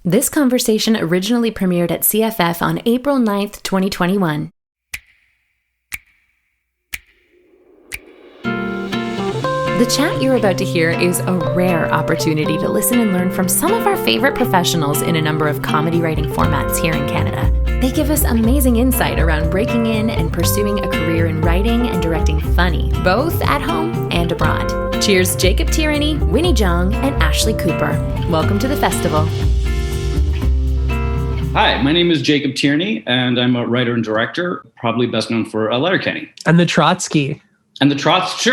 This conversation originally premiered at CFF on April 9th, 2021. The chat you're about to hear is a rare opportunity to listen and learn from some of our favorite professionals in a number of comedy writing formats here in Canada. They give us amazing insight around breaking in and pursuing a career in writing and directing funny, both at home and abroad. Cheers, Jacob Tierney, Winnie Jong, and Ashley Cooper. Welcome to the festival. Hi, my name is Jacob Tierney, and I'm a writer and director, probably best known for Letterkenny. And the Trotsky. And the Trotsky.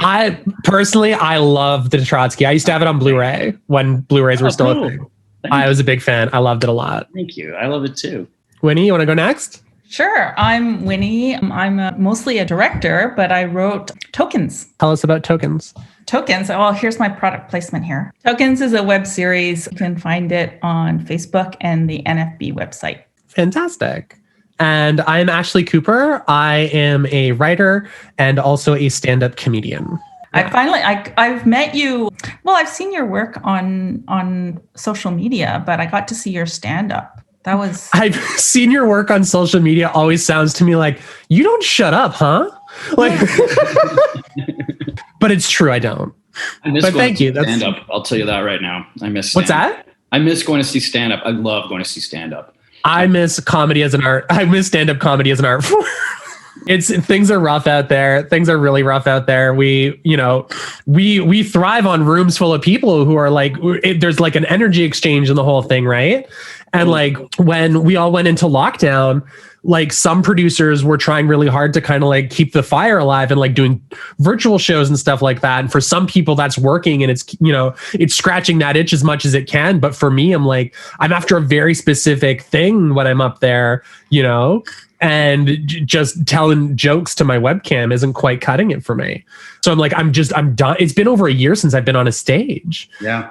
I love the Trotsky. I used to have it on Blu-ray when Blu-rays were still a thing. I was a big fan. I loved it a lot. Thank you. I love it too. Winnie, you want to go next? Sure. I'm Winnie. I'm mostly a director, but I wrote Tokens. Tell us about Tokens. Tokens. Oh, here's my product placement here. Tokens is a web series. You can find it on Facebook and the NFB website. Fantastic. And I'm Ashley Cooper. I am a writer and also a stand-up comedian. I've met you. Well, I've seen your work on social media, but I got to see your stand-up. I've seen your work on social media. Always sounds to me like you don't shut up, huh? Like, but it's true. I don't. But thank you. Stand-up. I'll tell you that right now. I miss. What's that? I miss going to see stand-up. I love going to see stand-up. I miss comedy as an art. I miss stand-up comedy as an art form. Things are rough out there. Things are really rough out there. We thrive on rooms full of people who are like, there's like an energy exchange in the whole thing, right? And like when we all went into lockdown, like some producers were trying really hard to kind of like keep the fire alive and like doing virtual shows and stuff like that. And for some people that's working and it's scratching that itch as much as it can. But for me, I'm after a very specific thing when I'm up there, and just telling jokes to my webcam isn't quite cutting it for me. So I'm done. It's been over a year since I've been on a stage. Yeah.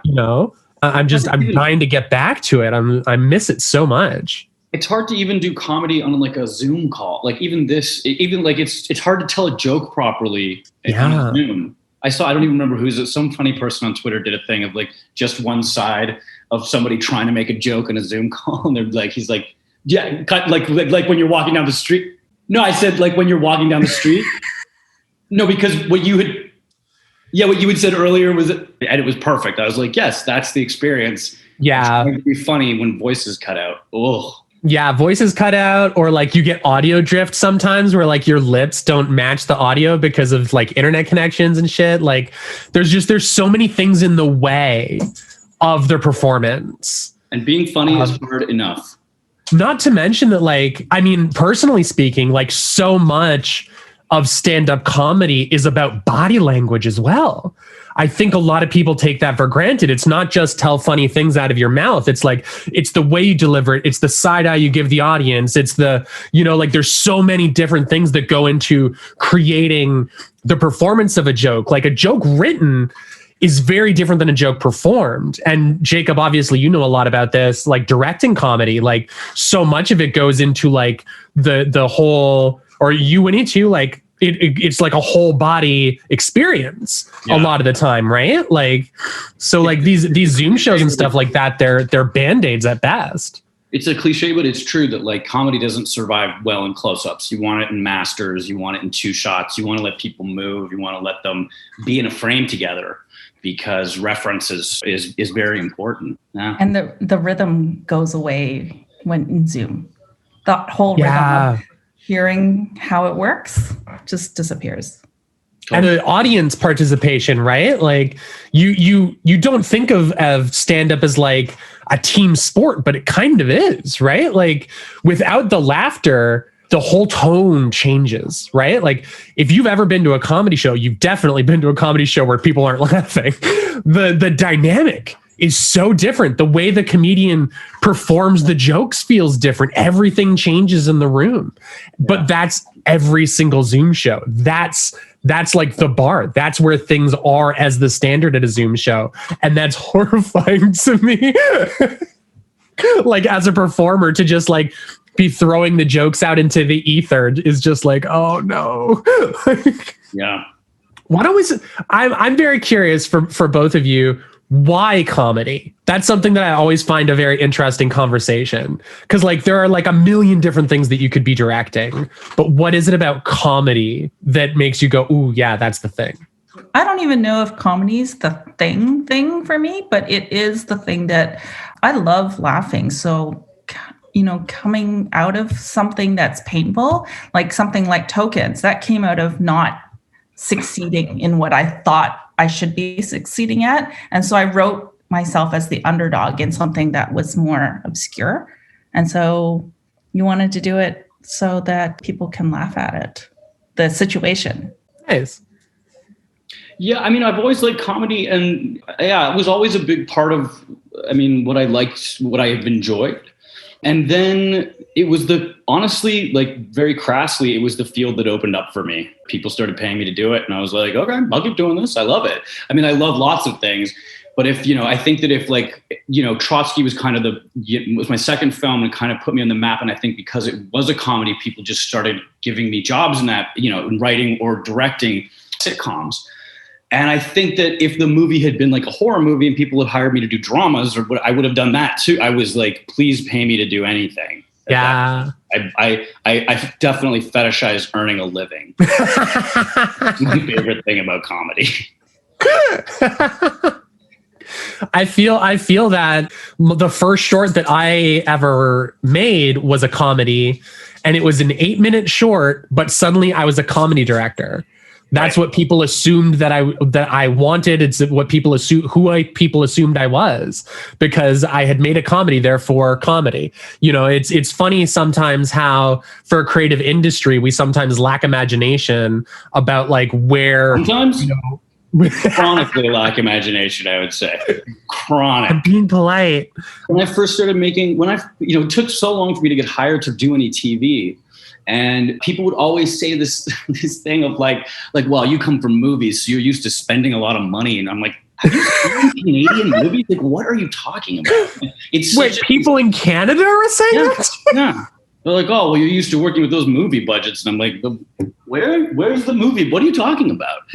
I'm dying to get back to it. I miss it so much. It's hard to even do comedy on like a Zoom call. Like it's hard to tell a joke properly on Zoom. I don't even remember some funny person on Twitter did a thing of like just one side of somebody trying to make a joke in a Zoom call. And they're like, he's like, yeah, cut like when you're walking down the street. No, I said like when you're walking down the street. No, because what you had said earlier and it was perfect. I was like, yes, that's the experience. Yeah. It's going to be funny when voices cut out. Oh. Yeah, voices cut out, or like you get audio drift sometimes where like your lips don't match the audio because of like internet connections and shit. Like there's so many things in the way of the performance. And being funny is hard enough. Not to mention that personally speaking, like so much of stand-up comedy is about body language as well. I think a lot of people take that for granted. It's not just tell funny things out of your mouth. It's like, it's the way you deliver it. It's the side eye you give the audience. It's there's so many different things that go into creating the performance of a joke. Like a joke written is very different than a joke performed. And Jacob, obviously, you know a lot about this, like directing comedy, like so much of it goes into like the whole, or you went into like, it's like a whole body experience a lot of the time, right? Like, so like these Zoom shows and stuff like that, they're Band-Aids at best. It's a cliche, but it's true that like comedy doesn't survive well in close-ups. You want it in masters, you want it in two shots, you want to let people move, you want to let them be in a frame together because reference is very important. Yeah. And the rhythm goes away when in Zoom. The whole rhythm of hearing how it works just disappears. And the audience participation, right? Like you don't think of stand-up as like a team sport, but it kind of is, right? Like without the laughter, the whole tone changes, right? Like if you've ever been to a comedy show, you've definitely been to a comedy show where people aren't laughing. The dynamic is so different. The way the comedian performs the jokes feels different. Everything changes in the room. Yeah. But that's every single Zoom show. That's like the bar. That's where things are as the standard at a Zoom show. And that's horrifying to me. Like as a performer to just like be throwing the jokes out into the ether is just like, oh no. Yeah. I'm very curious for both of you. why comedy? That's something that I always find a very interesting conversation, because like there are like a million different things that you could be directing, but what is it about comedy that makes you go, ooh, yeah, that's the thing? I don't even know if comedy is the thing for me, but it is the thing that I love laughing. So, coming out of something that's painful, like something like Tokens, that came out of not succeeding in what I thought I should be succeeding at. And so I wrote myself as the underdog in something that was more obscure. And so you wanted to do it so that people can laugh at it, the situation. Nice. Yeah, I mean, I've always liked comedy, and yeah, it was always a big part of, what I liked, what I have enjoyed. And then it was honestly, like very crassly, it was the field that opened up for me. People started paying me to do it. And I was like, okay, I'll keep doing this. I love it. I mean, I love lots of things. But if, I think that if Trotsky was kind of was my second film and kind of put me on the map. And I think because it was a comedy, people just started giving me jobs in that, in writing or directing sitcoms. And I think that if the movie had been like a horror movie and people had hired me to do dramas, or I would have done that too. I was like, please pay me to do anything. Yeah. I definitely fetishize earning a living. It's my favorite thing about comedy. I feel that the first short that I ever made was a comedy, and it was an 8-minute short, but suddenly I was a comedy director. That's right. What people assumed that I wanted. It's what people people assumed I was, because I had made a comedy, therefore comedy. It's funny sometimes how for a creative industry, we sometimes lack imagination about like where sometimes chronically lack imagination, I would say. Chronic. I'm being polite. When I first started it took so long for me to get hired to do any TV. And people would always say this thing of like, well, you come from movies, so you're used to spending a lot of money. And I'm like, have you seen Canadian movies? Like, what are you talking about? People in Canada are saying that? Yeah. They're like, oh, well, you're used to working with those movie budgets. And I'm like, where's the movie? What are you talking about?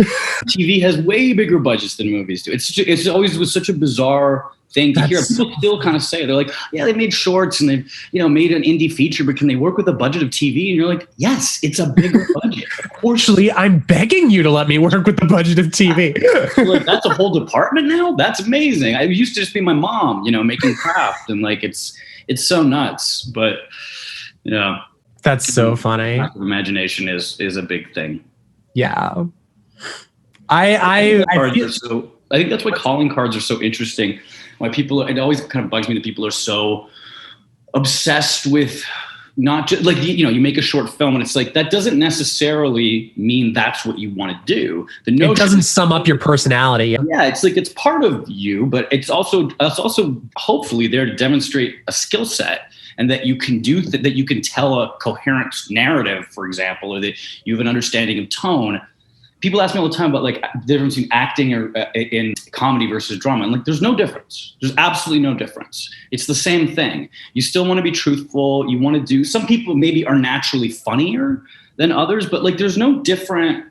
TV has way bigger budgets than movies do. It's always was such a bizarre thing to hear. People still kind of say, they're like, yeah, they made shorts and they've, made an indie feature, but can they work with a budget of TV? And you're like, yes, it's a bigger budget. Unfortunately, I'm begging you to let me work with the budget of TV. Like, that's a whole department now? That's amazing. I used to just be my mom, making craft, and like, it's so nuts, but that's so funny. Imagination is a big thing. Yeah. I think that's why calling cards are so interesting. Why it always kind of bugs me that people are so obsessed with not just like, you make a short film and it's like, that doesn't necessarily mean that's what you want to do. It doesn't sum up your personality. Yeah. It's like, it's part of you, but it's also hopefully there to demonstrate a skill set, and that you can do that you can tell a coherent narrative, for example, or that you have an understanding of tone. People ask me all the time about like the difference between acting or in comedy versus drama. And like, there's no difference. There's absolutely no difference. It's the same thing. You still want to be truthful. You want to do, some people maybe are naturally funnier than others, but like, there's no different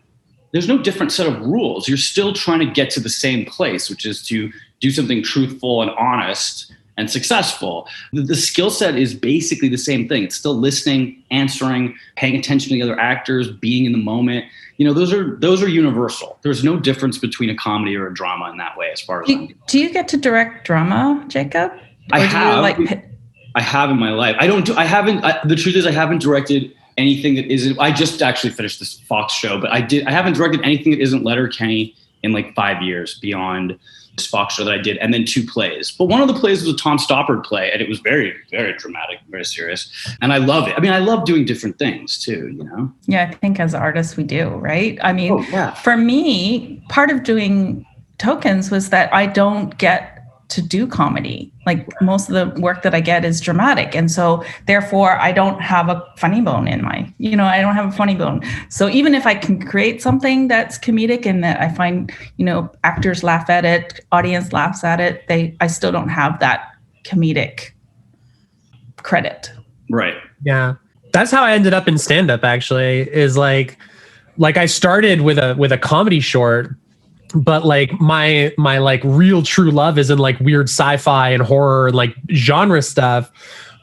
set of rules. You're still trying to get to the same place, which is to do something truthful and honest and successful. The skill set is basically the same thing. It's still listening, answering, paying attention to the other actors, being in the moment. Those are universal. There's no difference between a comedy or a drama in that way, as far as do you get to direct drama, Jacob? I have in my life. The truth is I haven't directed anything that isn't, I just actually finished this Fox show, but I haven't directed anything that isn't Letterkenny in like 5 years beyond this Fox show that I did, and then 2 plays. But one of the plays was a Tom Stoppard play, and it was very, very dramatic, very serious. And I love it. I mean, I love doing different things too, Yeah, I think as artists we do, right? I mean, For me, part of doing Tokens was that I don't get to do comedy. Like most of the work that I get is dramatic. And so therefore I don't have a funny bone in I don't have a funny bone. So even if I can create something that's comedic and that I find, actors laugh at it, audience laughs at it, I still don't have that comedic credit. Right. Yeah. That's how I ended up in stand-up, actually, is like I started with a comedy short. But like my like real true love is in like weird sci-fi and horror and like genre stuff.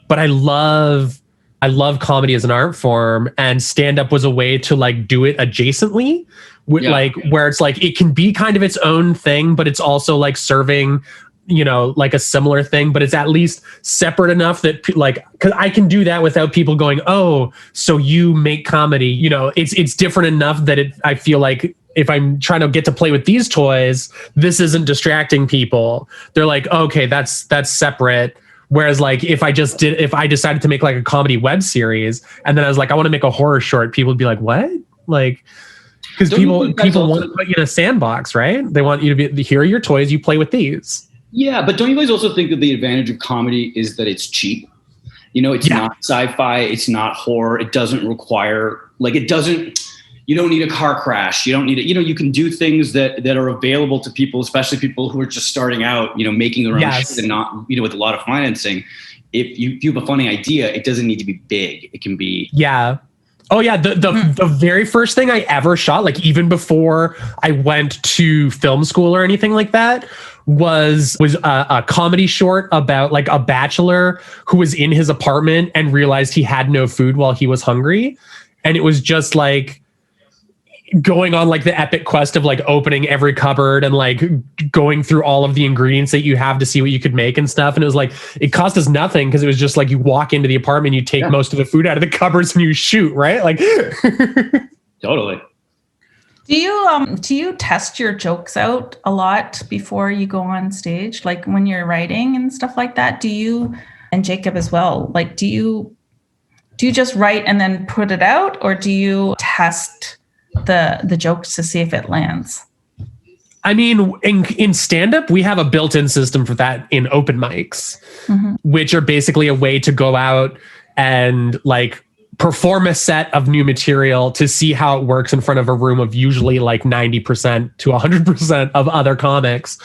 But I love comedy as an art form, and stand-up was a way to like do it adjacently with like where it's like it can be kind of its own thing, but it's also like serving, you know, like a similar thing, but it's at least separate enough that like, cause I can do that without people going, oh, so you make comedy, you know, it's different enough that I feel like if I'm trying to get to play with these toys, this isn't distracting people. They're like, okay, that's separate. Whereas like if I decided to make like a comedy web series and then I was like, I want to make a horror short, people would be like, what? Like, because people want to put you in a sandbox, right? They want you to be, here are your toys, you play with these. Yeah, but don't you guys also think that the advantage of comedy is that it's cheap? You know, it's not sci-fi, it's not horror, it doesn't require, like you don't need a car crash. You don't need it. You know, you can do things that are available to people, especially people who are just starting out, you know, making their own shit and not, you know, with a lot of financing. If you have a funny idea, it doesn't need to be big. It can be. Yeah. Oh yeah. The very first thing I ever shot, like even before I went to film school or anything like that, was a comedy short about like a bachelor who was in his apartment and realized he had no food while he was hungry. And it was just like going on like the epic quest of like opening every cupboard and like going through all of the ingredients that you have to see what you could make and stuff. And it was like, it cost us nothing because it was just like you walk into the apartment, you take most of the food out of the cupboards and you shoot, right? Like totally. Do you test your jokes out a lot before you go on stage? Like when you're writing and stuff like that, do you, and Jacob as well, like do you just write and then put it out, or do you test the jokes to see if it lands? I mean, in stand-up, we have a built-in system for that in open mics, which are basically a way to go out and like perform a set of new material to see how it works in front of a room of usually like 90% to 100% of other comics.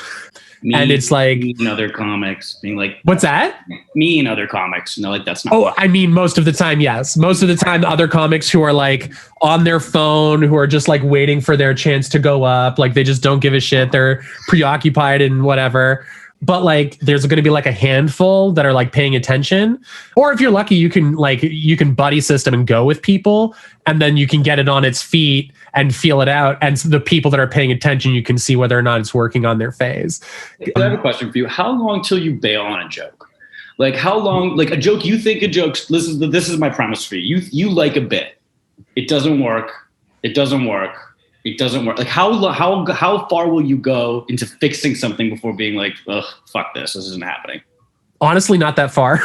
And it's like me and other comics being like, what's that? Me and other comics. No, like that's not. Oh, I mean, most of the time, yes. Most of the time, the other comics who are like on their phone, who are just like waiting for their chance to go up. Like they just don't give a shit. They're preoccupied and whatever. But like, there's going to be like a handful that are like paying attention. Or if you're lucky, you can buddy system and go with people, and then you can get it on its feet and feel it out. And so the people that are paying attention, you can see whether or not it's working on their phase. I have a question for you. How long till you bail on a joke? Like how long, like a joke, you think a joke, this is my premise for you. You like a bit. It doesn't work. It doesn't work. Like how far will you go into fixing something before being like, ugh, fuck this isn't happening? Honestly, not that far.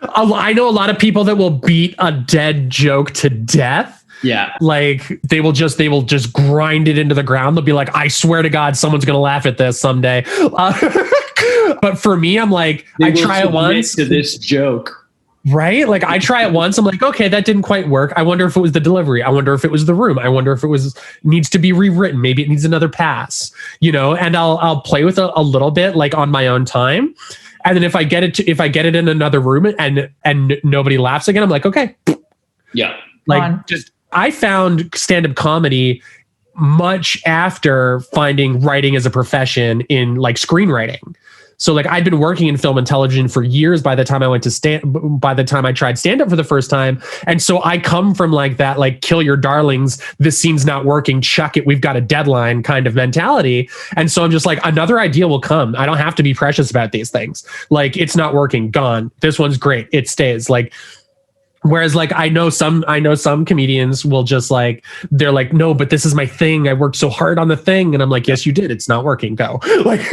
I know a lot of people that will beat a dead joke to death. Yeah. Like they will just grind it into the ground. They'll be like, I swear to God, someone's going to laugh at this someday. But for me, I'm like, I try it once to this joke. Right? Like I try it once. I'm like, okay, that didn't quite work. I wonder if it was the delivery. I wonder if it was the room. I wonder if it needs to be rewritten. Maybe it needs another pass, you know, and I'll play with it a little bit like on my own time. And then if I get it in another room and nobody laughs again, I'm like, okay. Yeah. Like I found stand-up comedy much after finding writing as a profession in like screenwriting. So like I'd been working in film and television for years by the time I tried stand-up for the first time. And so I come from like that, like kill your darlings, this scene's not working, chuck it, we've got a deadline kind of mentality. And so I'm just like, another idea will come. I don't have to be precious about these things. Like it's not working, gone. This one's great, it stays. Like whereas like I know some comedians will just like, they're like, no, but this is my thing. I worked so hard on the thing. And I'm like, yes, you did. It's not working. Go. Like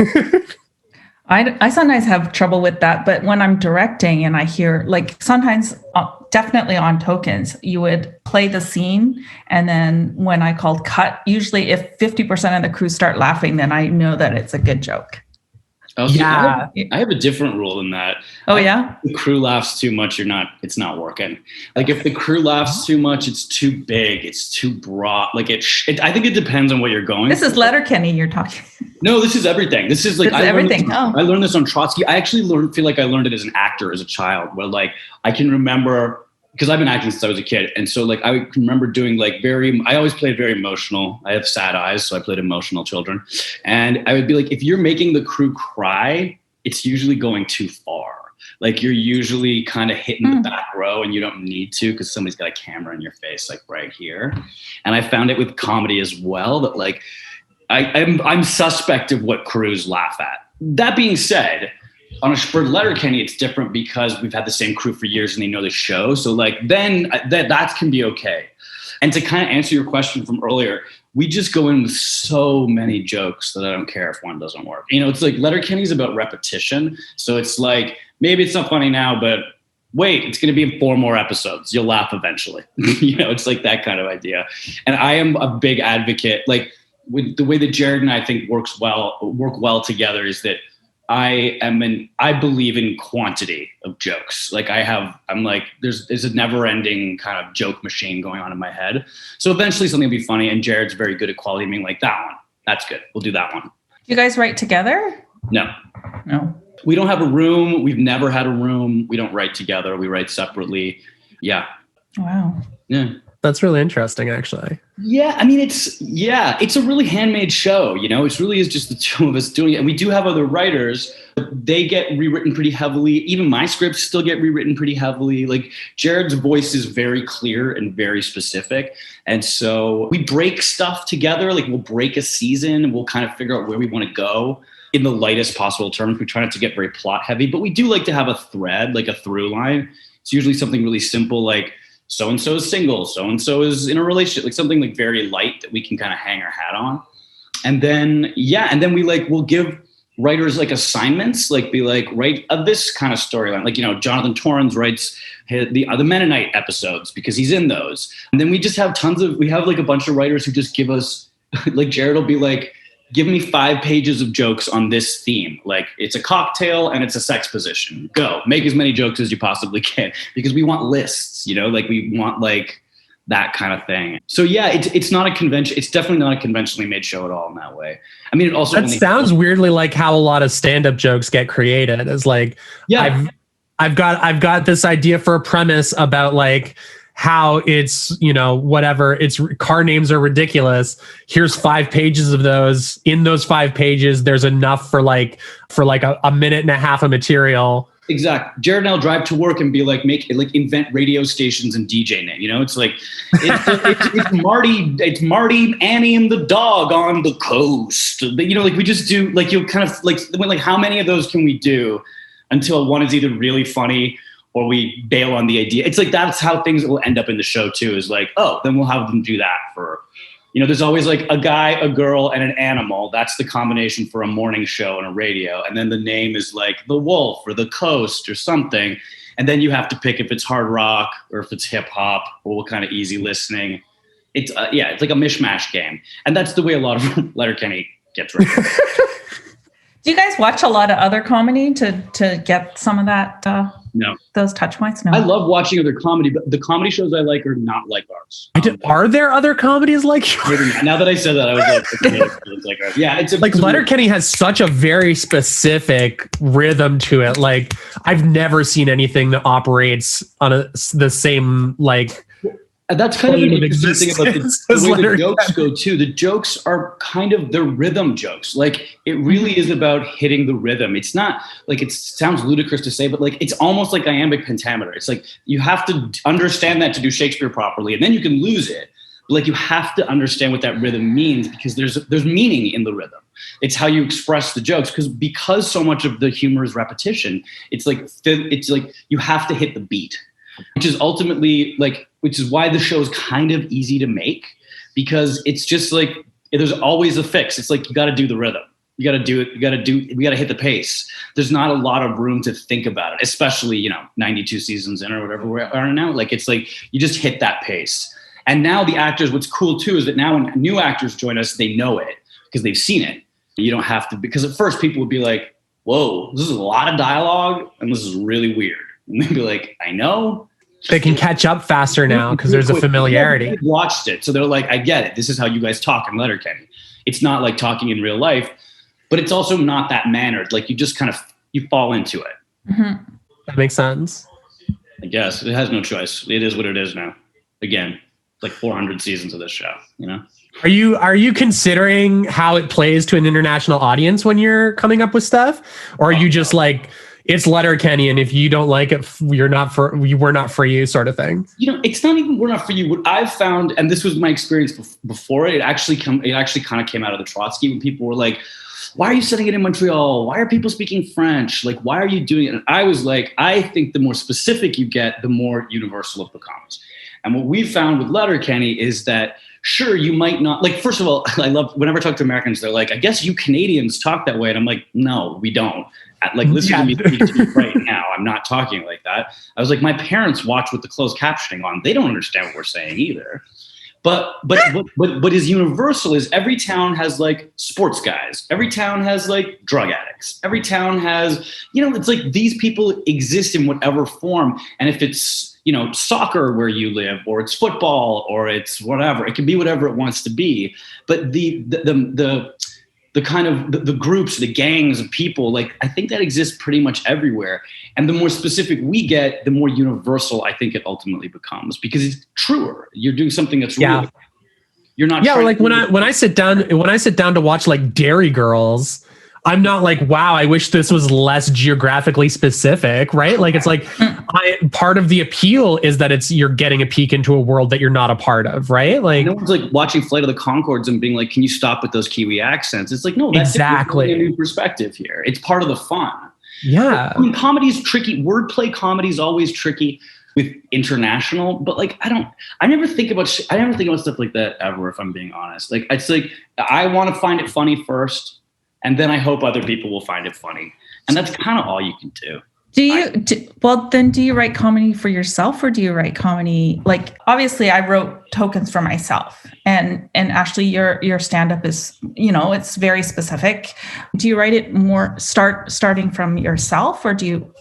I sometimes have trouble with that, but when I'm directing and I hear like sometimes definitely on tokens, you would play the scene. And then when I called cut, usually if 50% of the crew start laughing, then I know that it's a good joke. Oh, yeah. I have a different rule than that. Oh, yeah? If the crew laughs too much, it's not working. Like if the crew laughs too much, it's too big, it's too broad. Like I think it depends on what you're going. This is Letterkenny you're talking. No, this is everything. This is like everything. I learned this on Trotsky. I actually feel like I learned it as an actor as a child, where like I can remember because I've been acting since I was a kid. And so like, I can remember doing like I always played very emotional. I have sad eyes, so I played emotional children. And I would be like, if you're making the crew cry, it's usually going too far. Like you're usually kind of hitting the back row and you don't need to, because somebody's got a camera in your face, like right here. And I found it with comedy as well, that like, I'm suspect of what crews laugh at. That being said, for Letterkenny, it's different because we've had the same crew for years and they know the show. So like then that can be okay. And to kind of answer your question from earlier, we just go in with so many jokes that I don't care if one doesn't work. You know, it's like Letterkenny's about repetition. So it's like, maybe it's not funny now, but wait, it's going to be in 4 more episodes. You'll laugh eventually. You know, it's like that kind of idea. And I am a big advocate, like with the way that Jared and I think work well together is that I believe in quantity of jokes. Like I'm like, there's a never ending kind of joke machine going on in my head. So eventually something will be funny. And Jared's very good at quality, being like, that one, that's good. We'll do that one. You guys write together? No. We don't have a room. We've never had a room. We don't write together. We write separately. Yeah. Wow. Yeah. That's really interesting, actually. Yeah, I mean, it's a really handmade show, you know? It really is just the two of us doing it. And we do have other writers, but they get rewritten pretty heavily. Even my scripts still get rewritten pretty heavily. Like Jared's voice is very clear and very specific. And so we break stuff together. Like we'll break a season and we'll kind of figure out where we want to go in the lightest possible terms. We try not to get very plot heavy, but we do like to have a thread, like a through line. It's usually something really simple, like so-and-so is single, so-and-so is in a relationship, like something like very light that we can kind of hang our hat on. And then we'll give writers like assignments, like be like, write this kind of storyline. Like, you know, Jonathan Torrens writes the Mennonite episodes because he's in those. And then we just have we have like a bunch of writers who just give us, like Jared will be like, give me 5 pages of jokes on this theme. Like it's a cocktail and it's a sex position. Go make as many jokes as you possibly can, because we want lists, you know, like we want like that kind of thing. So yeah, it's not a convention. It's definitely not a conventionally made show at all in that way. I mean, it also that sounds weirdly like how a lot of stand-up jokes get created. It's like, yeah, I've got this idea for a premise about like how it's, you know, whatever, it's car names are ridiculous. Here's 5 pages of those. In those 5 pages, there's enough for like a minute and a half of material. Exactly. Jared and I'll drive to work and be like, invent radio stations and DJ name. You know, it's like, it's Marty, Annie, and the dog on the coast. You know, like we just do, like you'll kind of like how many of those can we do until one is either really funny or we bail on the idea. It's like, that's how things will end up in the show too, is like, oh, then we'll have them do that for, you know, there's always like a guy, a girl, and an animal. That's the combination for a morning show and a radio. And then the name is like the wolf or the coast or something. And then you have to pick if it's hard rock or if it's hip hop or what kind of easy listening. It's it's like a mishmash game. And that's the way a lot of Letterkenny gets written. Do you guys watch a lot of other comedy to get some of that? No. Those touch points? No. I love watching other comedy, but the comedy shows I like are not like ours. Are there other comedies like yours? Now that I said that, I was like, it's like ours. Yeah, it's like Letterkenny has such a very specific rhythm to it. Like I've never seen anything that operates on the same like. That's kind of an interesting thing about the way the jokes go too. The jokes are kind of the rhythm jokes. Like it really is about hitting the rhythm. It's not like, it sounds ludicrous to say, but like it's almost like iambic pentameter. It's like you have to understand that to do Shakespeare properly, and then you can lose it. But like you have to understand what that rhythm means, because there's meaning in the rhythm. It's how you express the jokes, because so much of the humor is repetition. It's like you have to hit the beat, which is ultimately which is why the show is kind of easy to make, because it's just like, there's always a fix. It's like, you got to do the rhythm. You got to do it. We got to hit the pace. There's not a lot of room to think about it, especially, you know, 92 seasons in or whatever we are now. Like, it's like, you just hit that pace. And now the actors, what's cool too, is that now when new actors join us, they know it because they've seen it. You don't have to, because at first people would be like, whoa, this is a lot of dialogue and this is really weird. And they'd be like, I know. They can catch up faster now because there's a familiarity. They've watched it. So they're like, I get it. This is how you guys talk in Letterkenny. It's not like talking in real life, but it's also not that mannered. Like you just kind of, you fall into it. Mm-hmm. That makes sense. I Yes, it has no choice. It is what it is now. Again, like 400 seasons of this show, you know? Are you considering how it plays to an international audience when you're coming up with stuff? Or are you just like, it's Letterkenny, and if you don't like it, we're not for you sort of thing? You know, it's not even we're not for you. What I've found, and this was my experience before it actually kind of came out of the Trotsky, when people were like, why are you setting it in Montreal? Why are people speaking French? Like, why are you doing it? And I was like, I think the more specific you get, the more universal it becomes. And what we've found with Letterkenny is that, sure, you might not, like, first of all, I love, whenever I talk to Americans, they're like, I guess you Canadians talk that way. And I'm like, no, we don't. Like, listen to me speak to you right now. I'm not talking like that. I was like, my parents watch with the closed captioning on. They don't understand what we're saying either. But what is universal is every town has like sports guys. Every town has like drug addicts. Every town has, you know, it's like these people exist in whatever form. And if it's, you know, soccer where you live, or it's football, or it's whatever, it can be whatever it wants to be. But the kind of the groups, the gangs of people, like, I think that exists pretty much everywhere. And the more specific we get, the more universal I think it ultimately becomes, because it's truer. You're doing something that's real. You're not. Yeah, like when I sit down to watch like Dairy Girls, I'm not like, wow, I wish this was less geographically specific, right? Like, it's like, part of the appeal is that you're getting a peek into a world that you're not a part of, right? Like, no one's like watching Flight of the Conchords and being like, can you stop with those Kiwi accents? It's like, no, that's exactly a new perspective here. It's part of the fun. Yeah. I mean, comedy is tricky. Wordplay comedy is always tricky with international, but like, I never think about stuff like that ever, if I'm being honest. Like, it's like, I want to find it funny first, and then I hope other people will find it funny. And that's kind of all you can do. Do you write comedy for yourself, or do you write comedy? Like, obviously I wrote Tokens for myself, and Ashley, your stand-up is, you know, it's very specific. Do you write it more starting from yourself, or do you?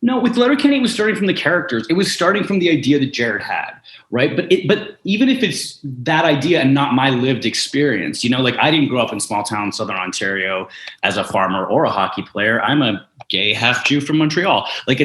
No, with Letterkenny, it was starting from the characters. It was starting from the idea that Jared had, right? But even if it's that idea and not my lived experience, you know, like, I didn't grow up in small town Southern Ontario as a farmer or a hockey player. I'm a gay half Jew from Montreal. Like,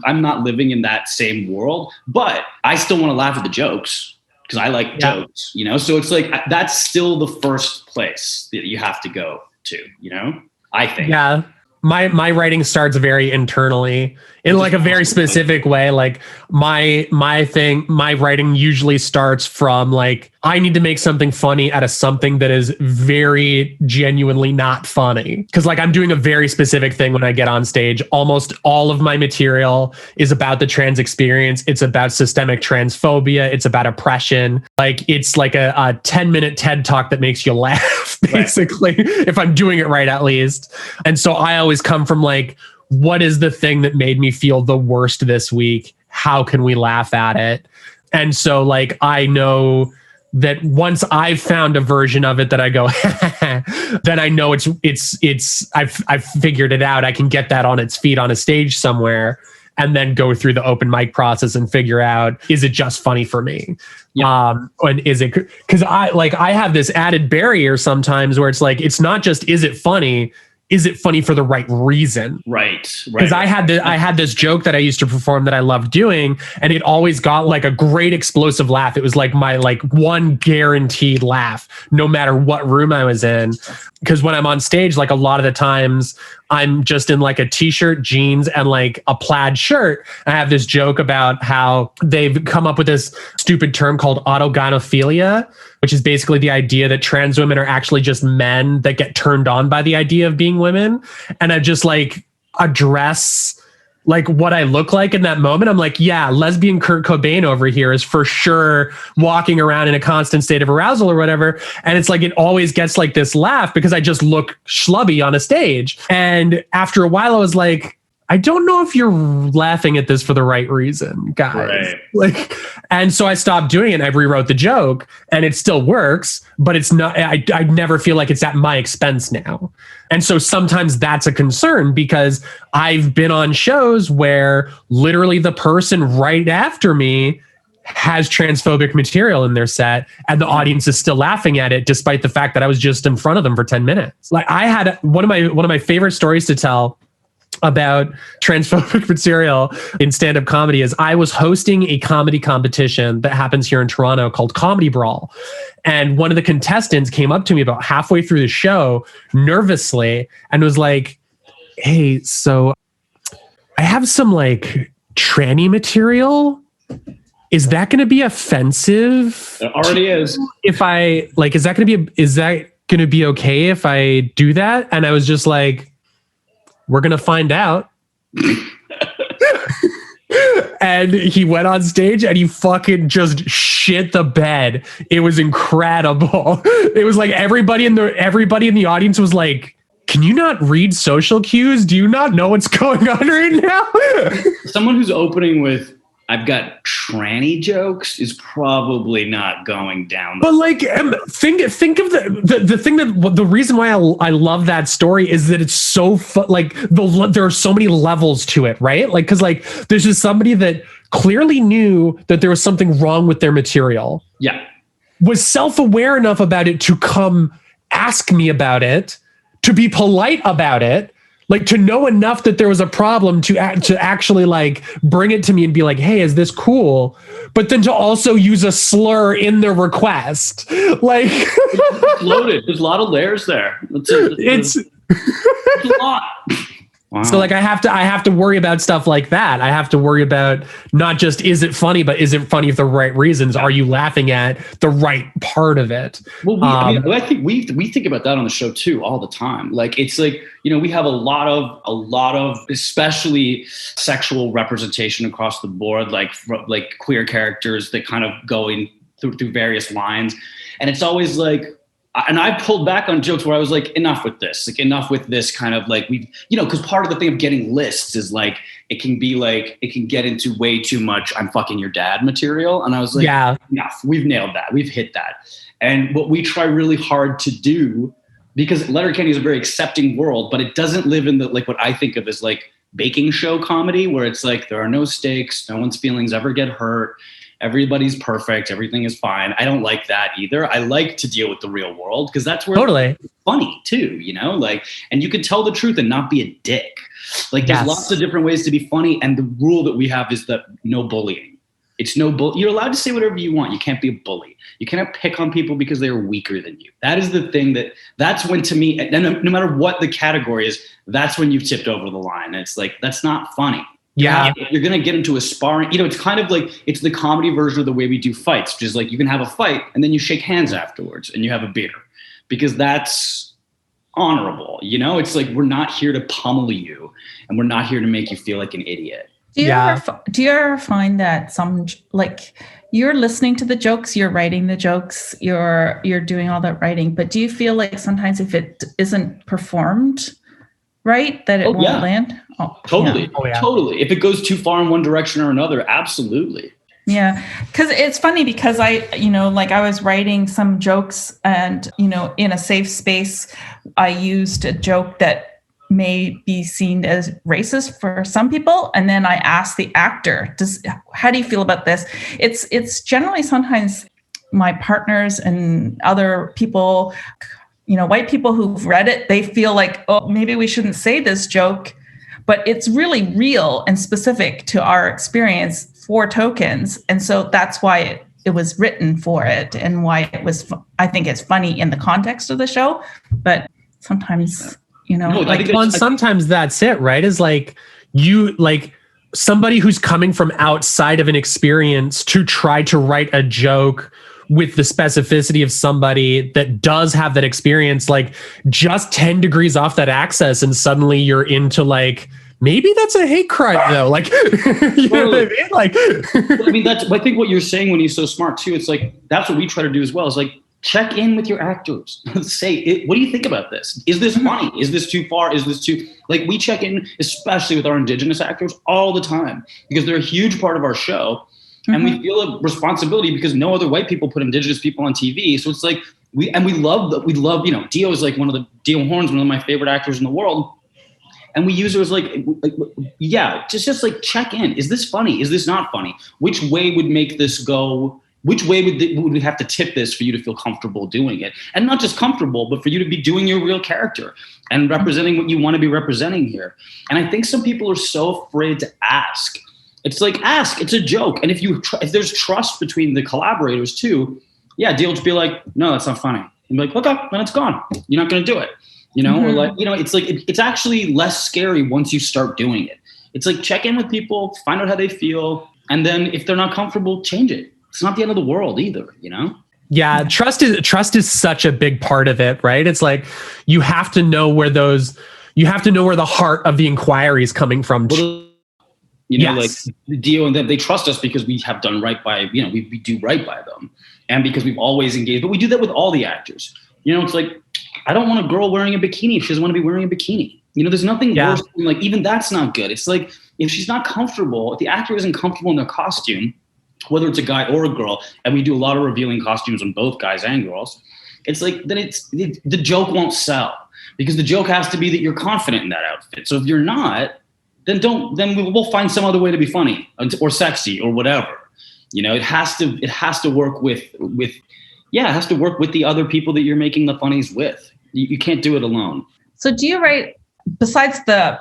I'm not living in that same world, but I still want to laugh at the jokes because I like jokes, you know? So it's like, that's still the first place that you have to go to, you know, I think. Yeah. My writing starts very internally in like a very specific way. Like my writing usually starts from like, I need to make something funny out of something that is very genuinely not funny. Cause like, I'm doing a very specific thing when I get on stage. Almost all of my material is about the trans experience. It's about systemic transphobia. It's about oppression. Like, it's like a 10-minute TED talk that makes you laugh, basically, if I'm doing it right, at least. And so I always come from like, what is the thing that made me feel the worst this week? How can we laugh at it? And so like, I know that once I've found a version of it that I go, then I know I've figured it out. I can get that on its feet on a stage somewhere, and then go through the open mic process and figure out, is it just funny for me? Yeah. And is it, cause I have this added barrier sometimes where it's like, it's not just, is it funny for the right reason? Right. Because I had this joke that I used to perform that I loved doing, and it always got like a great explosive laugh. It was like my like one guaranteed laugh, no matter what room I was in. Because when I'm on stage, like a lot of the times I'm just in like a t-shirt, jeans, and like a plaid shirt. I have this joke about how they've come up with this stupid term called autogynephilia, which is basically the idea that trans women are actually just men that get turned on by the idea of being women. And I just like address like what I look like in that moment. I'm like, yeah, lesbian Kurt Cobain over here is for sure walking around in a constant state of arousal or whatever. And it's like, it always gets like this laugh because I just look schlubby on a stage. And after a while I was like, I don't know if you're laughing at this for the right reason, guys. Right. Like, and so I stopped doing it and I rewrote the joke, and it still works, but it's not, I never feel like it's at my expense now. And so sometimes that's a concern, because I've been on shows where literally the person right after me has transphobic material in their set, and the audience is still laughing at it despite the fact that I was just in front of them for 10 minutes. Like, I had one of my favorite stories to tell about transphobic material in stand-up comedy is I was hosting a comedy competition that happens here in Toronto called Comedy Brawl. And one of the contestants came up to me about halfway through the show nervously and was like, hey, so I have some like tranny material. Is that going to be offensive? It already is. If I like, is that going to be okay if I do that? And I was just like, we're going to find out. And he went on stage and he fucking just shit the bed. It was incredible. It was like everybody in the audience was like, can you not read social cues? Do you not know what's going on right now? Someone who's opening with, I've got tranny jokes is probably not going down. But like, think of the thing that the reason why I love that story is that it's so like there are so many levels to it, right? Like, because like there's just somebody that clearly knew that there was something wrong with their material. Yeah, was self-aware enough about it to come ask me about it, to be polite about it. Like to know enough that there was a problem to actually like bring it to me and be like, hey, is this cool? But then to also use a slur in the request. Like it's loaded. There's a lot of layers there. It's a lot. Wow. So like I have to worry about stuff like that. I have to worry about not just is it funny, but is it funny for the right reasons? Are you laughing at the right part of it? Well, I think we think about that on the show too all the time. Like it's like, you know, we have a lot of especially sexual representation across the board, like queer characters that kind of go in through various lines, and it's always like. And I pulled back on jokes where I was like, enough with this kind of like because part of the thing of getting lists is like, it can get into way too much I'm fucking your dad material. And I was like, yeah, enough. We've nailed that. We've hit that. And what we try really hard to do, because Letterkenny is a very accepting world, but it doesn't live in the, like what I think of as like baking show comedy, where it's like, there are no stakes. No one's feelings ever get hurt. Everybody's perfect. Everything is fine. I don't like that either. I like to deal with the real world because that's where it's funny too, you know, like, and you can tell the truth and not be a dick. Like there's lots of different ways to be funny. And the rule that we have is that no bullying. It's no you're allowed to say whatever you want. You can't be a bully. You cannot pick on people because they are weaker than you. That is the thing that's when, to me, and no matter what the category is, that's when you've tipped over the line. It's like, that's not funny. Yeah. You're going to get into a sparring, you know, it's kind of like, it's the comedy version of the way we do fights, which is like, you can have a fight and then you shake hands afterwards and you have a beer because that's honorable. You know, it's like, we're not here to pummel you and we're not here to make you feel like an idiot. Do you ever find that like you're listening to the jokes, you're writing the jokes, you're doing all that writing, but do you feel like sometimes if it isn't performed right, that it won't land? Oh, totally. Yeah. Totally. If it goes too far in one direction or another, absolutely. Yeah. Cause it's funny because I was writing some jokes and, you know, in a safe space, I used a joke that may be seen as racist for some people. And then I asked the actor, how do you feel about this? It's generally sometimes my partners and other people, you know, white people who've read it, they feel like, oh, maybe we shouldn't say this joke, but it's really real and specific to our experience for tokens. And so that's why it was written for it and why it was, I think it's funny in the context of the show, but sometimes, you know, sometimes that's it, right? Is like you, like somebody who's coming from outside of an experience to try to write a joke with the specificity of somebody that does have that experience, like just 10 degrees off that axis and suddenly you're into like, maybe that's a hate crime though. Like, you know what I mean? Like, I mean, I think what you're saying when you're so smart too, it's like, that's what we try to do as well. Is like, check in with your actors. Say, what do you think about this? Is this funny? Is this too far? Is this too, like, we check in, especially with our Indigenous actors all the time because they're a huge part of our show. And we feel a responsibility because no other white people put Indigenous people on TV. So it's like, we love, you know, Dio is like Dio Horn's one of my favorite actors in the world. And we use her as like just like check in. Is this funny? Is this not funny? Which way would make this go which way would we have to tip this for you to feel comfortable doing it? And not just comfortable, but for you to be doing your real character and representing what you want to be representing here. And I think some people are so afraid to ask. It's like, ask, it's a joke. And if there's trust between the collaborators too, yeah, Deal to be like, no, that's not funny. And be like, okay, then it's gone. You're not going to do it. Or like, it's like, it's actually less scary once you start doing it. It's like, check in with people, find out how they feel. And then if they're not comfortable, change it. It's not the end of the world either, Yeah, trust is such a big part of it, right? It's like you have to know where the heart of the inquiry is coming from. Like Dio and them, they trust us because we have done right by, we do right by them, and because we've always engaged. But we do that with all the actors. It's like, I don't want a girl wearing a bikini if she doesn't want to be wearing a bikini. There's nothing worse than, like, even that's not good. It's like, if she's not comfortable, if the actor isn't comfortable in their costume, whether it's a guy or a girl, and we do a lot of revealing costumes on both guys and girls, it's like, then the joke won't sell, because the joke has to be that you're confident in that outfit. So if you're not, then we'll find some other way to be funny or sexy or whatever. It has to work with the other people that you're making the funnies with. You can't do it alone. So do you write, besides the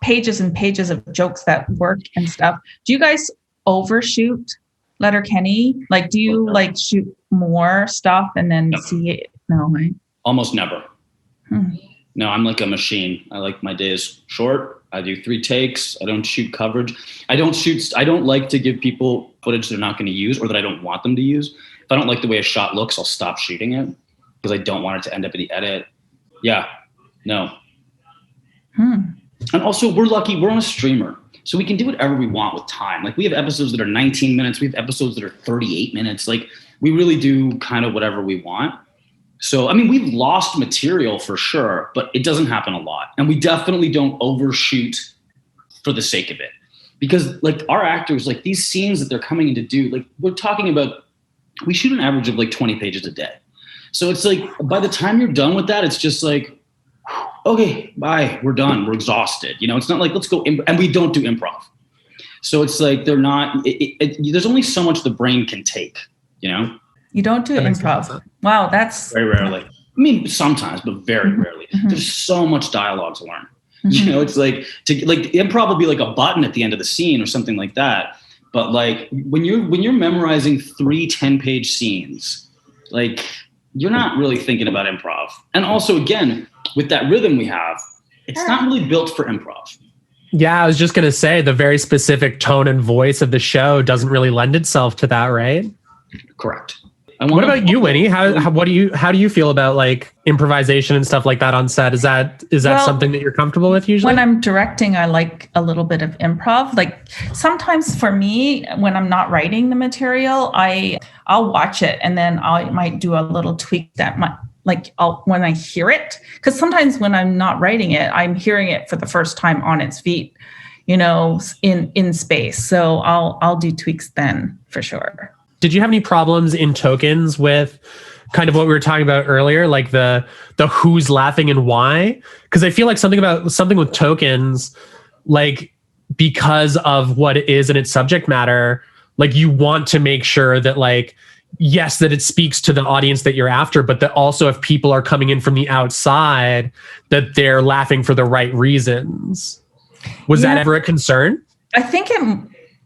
pages and pages of jokes that work and stuff, do you guys overshoot Letterkenny? Like, do you shoot more stuff and then see it? No, right? Almost never. No, I'm like a machine. I like my days short. I do 3 takes. I don't shoot coverage. I don't like to give people footage they're not going to use or that I don't want them to use. If I don't like the way a shot looks, I'll stop shooting it because I don't want it to end up in the edit. Yeah, no. And also, we're lucky. We're on a streamer, so we can do whatever we want with time. Like, we have episodes that are 19 minutes. We have episodes that are 38 minutes. Like, we really do kind of whatever we want. So, I mean, we've lost material for sure, but it doesn't happen a lot. And we definitely don't overshoot for the sake of it. Because, like, our actors, like, these scenes that they're coming in to do, like, we're talking about, we shoot an average of like 20 pages a day. So it's like, by the time you're done with that, it's just like, okay, bye, we're done. We're exhausted. It's not like, let's go, and we don't do improv. So it's like, they're not, there's only so much the brain can take, You don't do improv. Wow, that's... Very rarely. I mean, sometimes, but very rarely. There's so much dialogue to learn. It's like, improv will be like a button at the end of the scene or something like that. But like, when you're memorizing 3 10-page scenes, like, you're not really thinking about improv. And also, again, with that rhythm we have, it's not really built for improv. Yeah, I was just going to say, the very specific tone and voice of the show doesn't really lend itself to that, right? Correct. What about you, Winnie? How do you feel about like improvisation and stuff like that on set? Is that something that you're comfortable with usually? When I'm directing, I like a little bit of improv. Like, sometimes for me, when I'm not writing the material, I'll watch it and then I might do a little tweak that might, like, when I hear it, because sometimes when I'm not writing it, I'm hearing it for the first time on its feet, in space. So I'll do tweaks then for sure. Did you have any problems in Tokens with kind of what we were talking about earlier, like the who's laughing and why? Because I feel like something with Tokens, like, because of what it is and its subject matter, like, you want to make sure that, like, yes, that it speaks to the audience that you're after, but that also if people are coming in from the outside, that they're laughing for the right reasons. Was that ever a concern? I think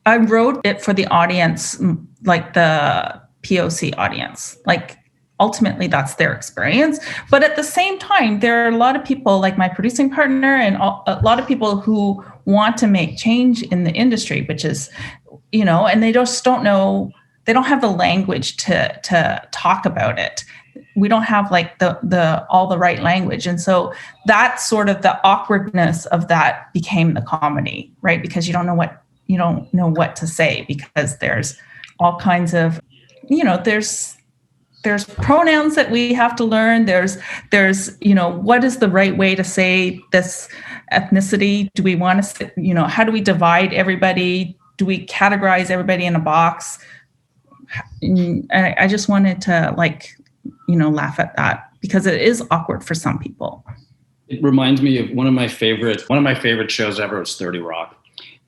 I wrote it for the audience, like the POC audience. Like, ultimately, that's their experience. But at the same time, there are a lot of people, like my producing partner, and a lot of people who want to make change in the industry, which is, and they just don't know, they don't have the language to talk about it. We don't have like all the right language. And so that's sort of the awkwardness of that became the comedy, right? Because you don't know what to say, because there's all kinds of, there's pronouns that we have to learn. There's what is the right way to say this ethnicity? Do we want to, how do we divide everybody? Do we categorize everybody in a box? And I just wanted to laugh at that, because it is awkward for some people. It reminds me of one of my favorite shows ever was 30 Rock.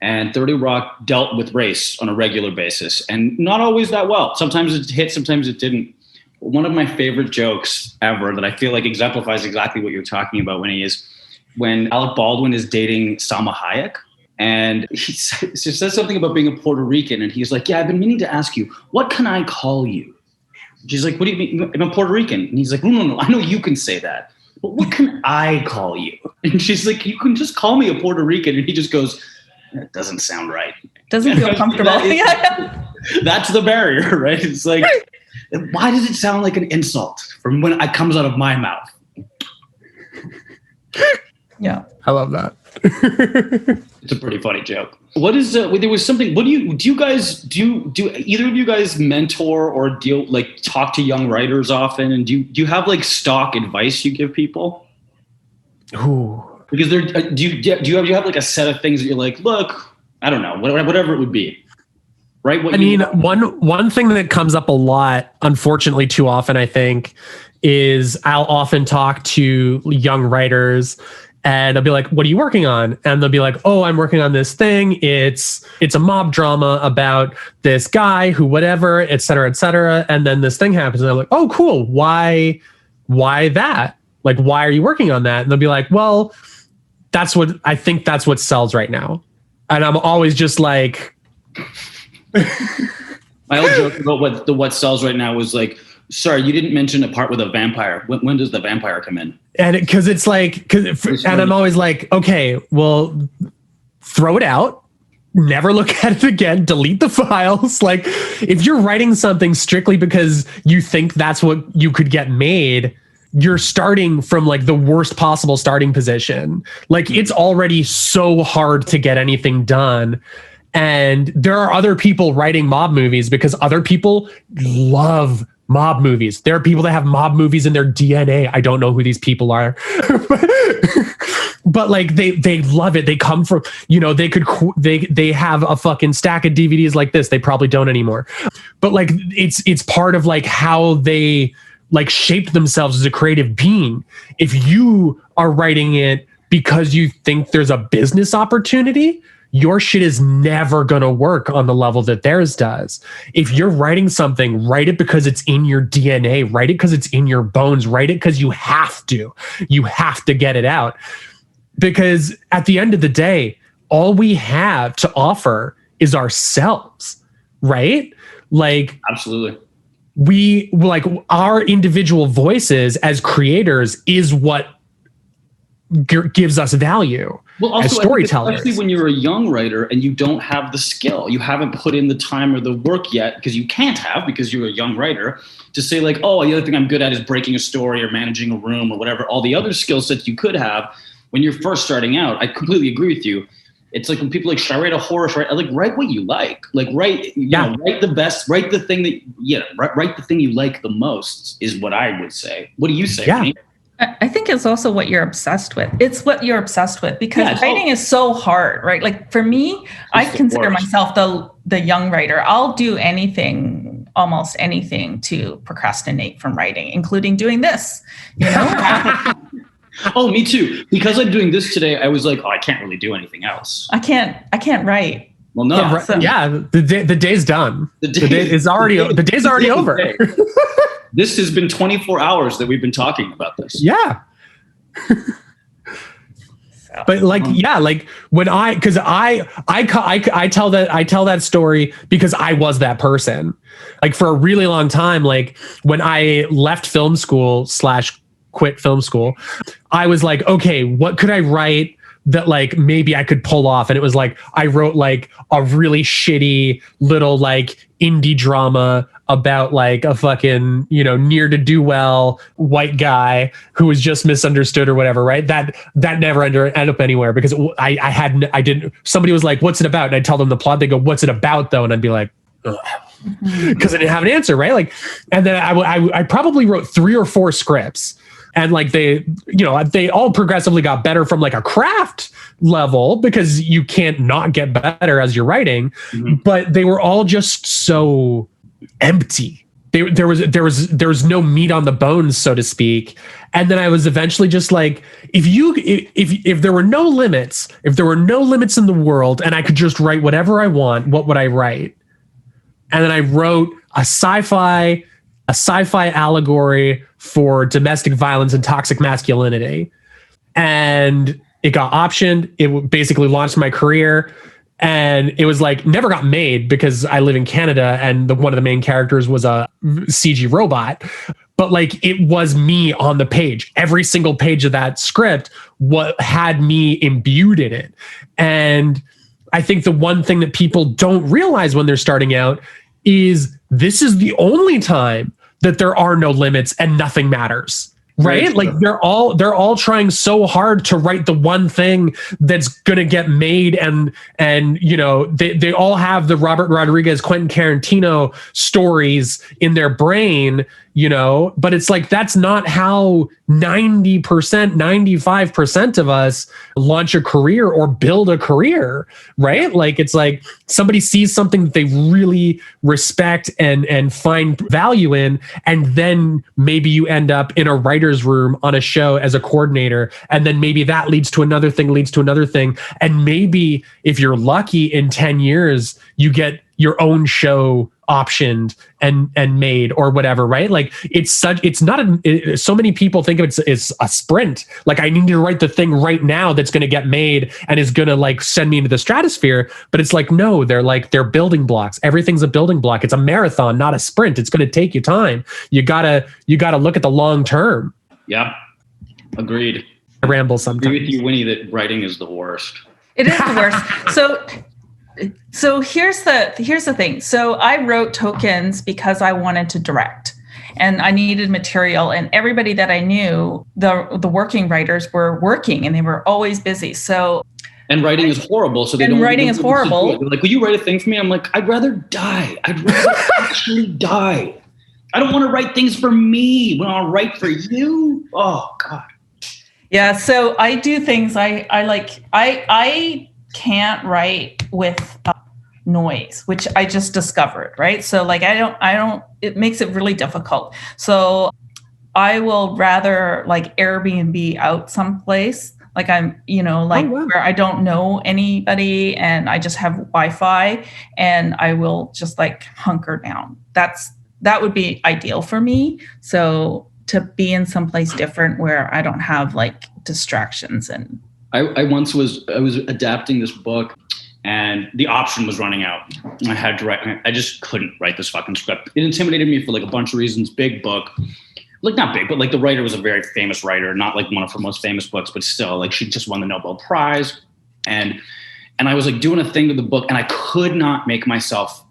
And 30 Rock dealt with race on a regular basis, and not always that well. Sometimes it hit, sometimes it didn't. One of my favorite jokes ever that I feel like exemplifies exactly what you're talking about, Winnie, is when Alec Baldwin is dating Salma Hayek. And he says something about being a Puerto Rican. And he's like, yeah, I've been meaning to ask you, what can I call you? She's like, what do you mean? I'm a Puerto Rican. And he's like, no. I know you can say that. But what can I call you? And she's like, you can just call me a Puerto Rican. And he just goes, that doesn't sound right. Doesn't feel comfortable. That's the barrier, right? It's like, why does it sound like an insult from when it comes out of my mouth? Yeah. I love that. It's a pretty funny joke. What is there was something, what do you guys do either of you guys mentor or talk to young writers often? And do you have like stock advice you give people? Ooh. Because do you have like a set of things that you're like, look, I don't know, whatever it would be. Right? One thing that comes up a lot, unfortunately too often, I think, is I'll often talk to young writers and I'll be like, what are you working on? And they'll be like, oh, I'm working on this thing. It's a mob drama about this guy who whatever, et cetera, et cetera. And then this thing happens. And I'm like, oh, cool. Why that? Like, why are you working on that? And they'll be like, well, that's what sells right now. And I'm always just like... My old joke about what sells right now was like, sorry, you didn't mention a part with a vampire. When does the vampire come in? And I'm always like, okay, well, throw it out, never look at it again, delete the files. Like, if you're writing something strictly because you think that's what you could get made, you're starting from like the worst possible starting position. Like, it's already so hard to get anything done. And there are other people writing mob movies because other people love mob movies. There are people that have mob movies in their DNA. I don't know who these people are, but like they love it. They come from, they have a fucking stack of DVDs like this. They probably don't anymore, but like it's part of like how they like shaped themselves as a creative being. If you are writing it because you think there's a business opportunity, your shit is never going to work on the level that theirs does. If you're writing something, write it because it's in your DNA, write it because it's in your bones, write it because you have to get it out. Because at the end of the day, all we have to offer is ourselves, right? Like, absolutely. We like our individual voices as creators is what gives us value. Well, also, as storytellers. Especially when you're a young writer and you don't have the skill, you haven't put in the time or the work yet, because you can't have, because you're a young writer, to say like, oh, the other thing I'm good at is breaking a story or managing a room or whatever, all the other skill sets you could have when you're first starting out. I completely agree with you. It's like when people like, should I write a horror? Write what you like. Like write the best, write the thing write the thing you like the most is what I would say. What do you say? Yeah. Nate? I think it's also what you're obsessed with. It's what you're obsessed with, because writing is so hard, right? Like for me, I consider myself the young writer. I'll do anything, almost anything, to procrastinate from writing, including doing this, Oh, me too. Because I'm doing this today, I was like, I can't really do anything else. I can't write. Well, no. The day's done. The day's already over. This has been 24 hours that we've been talking about this. Yeah. But like when I tell that story because I was that person. Like for a really long time, like when I left film school / quit film school, I was like, okay, what could I write that like maybe I could pull off? And it was like I wrote like a really shitty little like indie drama about like a fucking, near to do well white guy who was just misunderstood or whatever, right? That never ended up anywhere because somebody was like, what's it about? And I'd tell them the plot. They go, what's it about though? And I'd be like, because I didn't have an answer, right? Like, and then I probably wrote 3 or 4 scripts. And like they all progressively got better from like a craft level, because you can't not get better as you're writing. Mm-hmm. But they were all just so empty. there was no meat on the bones, so to speak. And then I was eventually just like, if there were no limits, if there were no limits in the world and I could just write whatever I want, what would I write? And then I wrote a sci-fi allegory for domestic violence and toxic masculinity. And it got optioned. It basically launched my career. And it was like never got made because I live in Canada and one of the main characters was a CG robot. But like it was me on the page. Every single page of that script what had me imbued in it. And I think the one thing that people don't realize when they're starting out is this is the only time that there are no limits and nothing matters. Right? Like they're all trying so hard to write the one thing that's going to get made. And you know, they all have the Robert Rodriguez, Quentin Tarantino stories in their brain, you know, but it's like, that's not how 90%, 95% of us launch a career or build a career, right? Like, it's like somebody sees something that they really respect and find value in. And then maybe you end up in a writer's room on a show as a coordinator. And then maybe that leads to another thing. And maybe if you're lucky in 10 years, you get your own show optioned and made or whatever, right? Like so many people think of it as a sprint. Like I need to write the thing right now that's going to get made and is going to like send me into the stratosphere. But it's like, no, they're building blocks. Everything's a building block. It's a marathon, not a sprint. It's going to take you time. You gotta look at the long term. Yeah. Agreed. I ramble sometimes. I agree with you, Winnie, that writing is the worst. It is the worst. So here's the thing. So I wrote tokens because I wanted to direct and I needed material, and everybody that I knew, the working writers were working and they were always busy. And writing is horrible. So writing is horrible. They're like, will you write a thing for me? I'm like, I'd rather die. I'd rather actually die. I don't want to write things for me. I want to write for you. Oh God. Yeah. So I do things I can't write with noise, which I just discovered, right? So like I don't it makes it really difficult. So I will rather like Airbnb out someplace, like I'm, you know, like where I don't know anybody and I just have Wi-Fi and I will just like hunker down. That would be ideal for me. So to be in someplace different where I don't have like distractions. And I was adapting this book and the option was running out. I had to write, I just couldn't write this fucking script. It intimidated me for like a bunch of reasons. Big book, like not big, but like the writer was a very famous writer, not like one of her most famous books, but still like she just won the Nobel Prize. And I was like doing a thing to the book and I could not make myself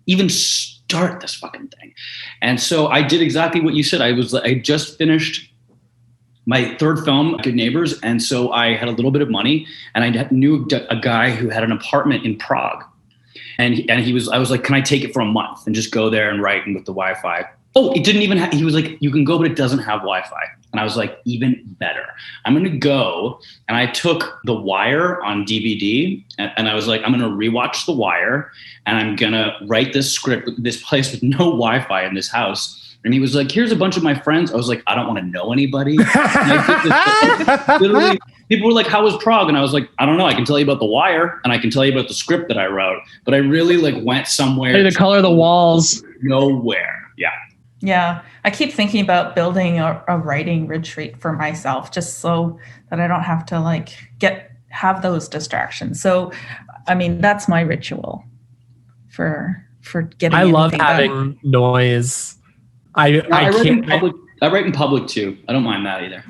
even start this fucking thing. And so I did exactly what you said. I just finished my third film, Good Neighbors. And so I had a little bit of money and I knew a guy who had an apartment in Prague. And I was like, can I take it for a month and just go there and write with the Wi-Fi? Oh, it didn't even he was like, you can go, but it doesn't have Wi-Fi. And I was like, even better. I'm going to go. And I took The Wire on DVD and I was like, I'm going to rewatch The Wire and I'm going to write this script, this place with no Wi-Fi in this house. And he was like, here's a bunch of my friends. I was like, I don't want to know anybody. Literally, people were like, how was Prague? And I was like, I don't know. I can tell you about The Wire and I can tell you about the script that I wrote. But I really like went somewhere. The color of the walls. Nowhere. Yeah. Yeah. I keep thinking about building a writing retreat for myself just so that I don't have to like have those distractions. So, I mean, that's my ritual for getting I love done. Having noise. I write in public too. I don't mind that either.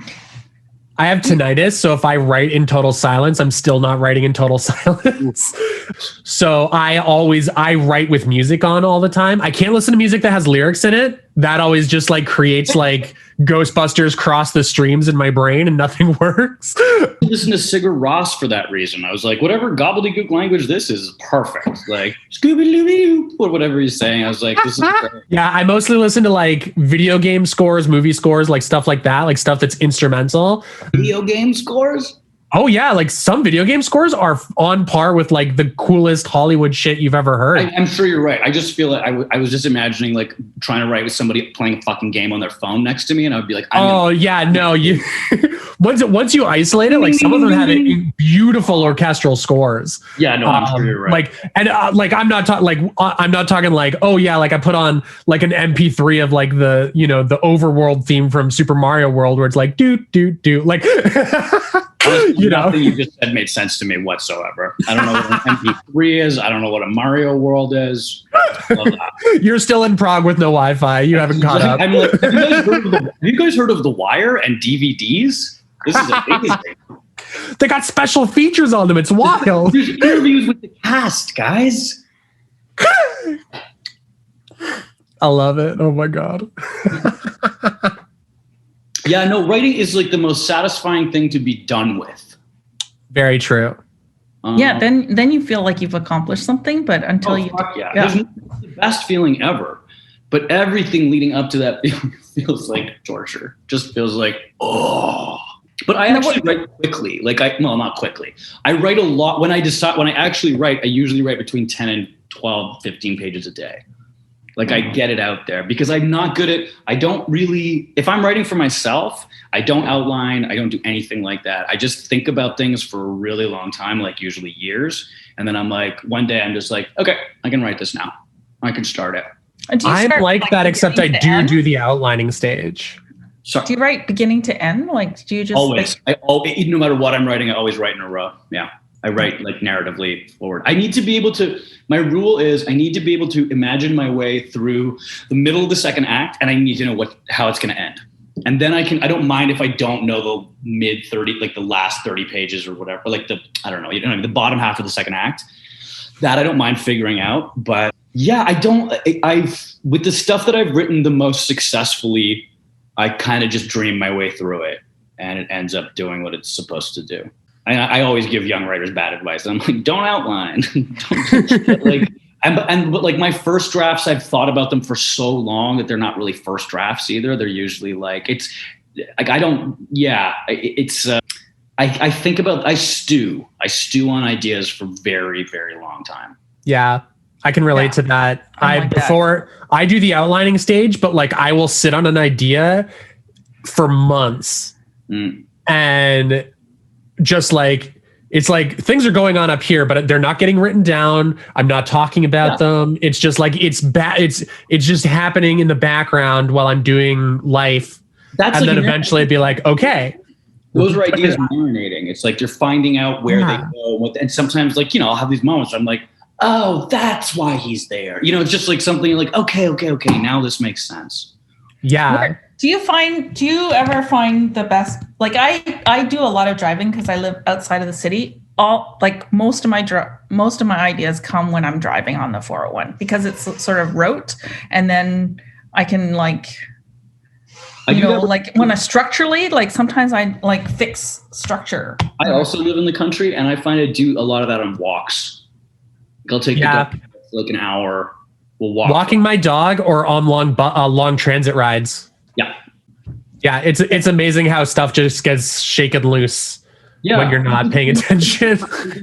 I have tinnitus, so if I write in total silence, I'm still not writing in total silence. So I write with music on all the time. I can't listen to music that has lyrics in it. That always just like creates like Ghostbusters cross the streams in my brain and nothing works. I listen to Sigur Rós for that reason. I was like, whatever gobbledygook language this is perfect. Like Scooby-Doo or whatever he's saying. I was like, this is great. Yeah, I mostly listen to like video game scores, movie scores, like stuff like that, like stuff that's instrumental. Video game scores? Oh yeah, like some video game scores are on par with like the coolest Hollywood shit you've ever heard. I'm sure you're right. I just feel like I was just imagining like trying to write with somebody playing a fucking game on their phone next to me, and I would be like, you once you isolate it, like some of them have beautiful orchestral scores. Yeah, no, I'm sure you're right. I'm not talking like, oh yeah, like I put on like an MP3 of like the the overworld theme from Super Mario World where it's like do like. Nothing you just said made sense to me whatsoever. I don't know what an MP3 is. I don't know what a Mario World is. You're still in Prague with no Wi-Fi. You haven't caught up. I'm like, have you guys heard of The Wire and DVDs? This is amazing. They got special features on them. It's wild. There's interviews with the cast, guys. I love it. Oh my God. Yeah, no, writing is like the most satisfying thing to be done with. Very true. Then you feel like you've accomplished something, but until It's the best feeling ever. But everything leading up to that feels like torture. Just feels like, oh. But I actually write quickly. Not quickly. I write a lot. When I actually write, I usually write between 10 and 12, 15 pages a day. Like I get it out there because I'm not good at, if I'm writing for myself, I don't outline, I don't do anything like that. I just think about things for a really long time, like usually years. And then I'm like, one day I'm just like, okay, I can write this now. I can start it. I'm like that, except I do the outlining stage. Sorry. Do you write beginning to end? Like, do you just always? No matter what I'm writing, I always write in a row. Yeah. I write like narratively forward. My rule is I need to be able to imagine my way through the middle of the second act, and I need to know how it's going to end. And then I don't mind if I don't know the mid 30, like the last 30 pages or whatever, like the bottom half of the second act. That I don't mind figuring out. But yeah, with the stuff that I've written the most successfully, I kind of just dream my way through it, and it ends up doing what it's supposed to do. I always give young writers bad advice. I'm like, don't outline. But my first drafts, I've thought about them for so long that they're not really first drafts either. They're usually like, it's like, I think about, I stew on ideas for very, very long time. Yeah. I can relate to that. I do the outlining stage, but like I will sit on an idea for months and just like, it's like things are going on up here, but they're not getting written down. I'm not talking about them. It's just like, it's just happening in the background while I'm doing life. And then eventually it'd be like, okay. Those are ideas marinating. It's like, you're finding out where they go. And sometimes like, I'll have these moments where I'm like, oh, that's why he's there. It's just like something like, okay. Now this makes sense. Yeah. Do you ever find the best, like I do a lot of driving because I live outside of the city. Most of my ideas come when I'm driving on the 401 because it's sort of rote. And then I can when I structurally, like sometimes I like fix structure. I also live in the country and I find I do a lot of that on walks. I'll take the dog for like an hour. We'll walk. Walking my dog or on long transit rides. Yeah, it's amazing how stuff just gets shaken loose when you're not paying attention.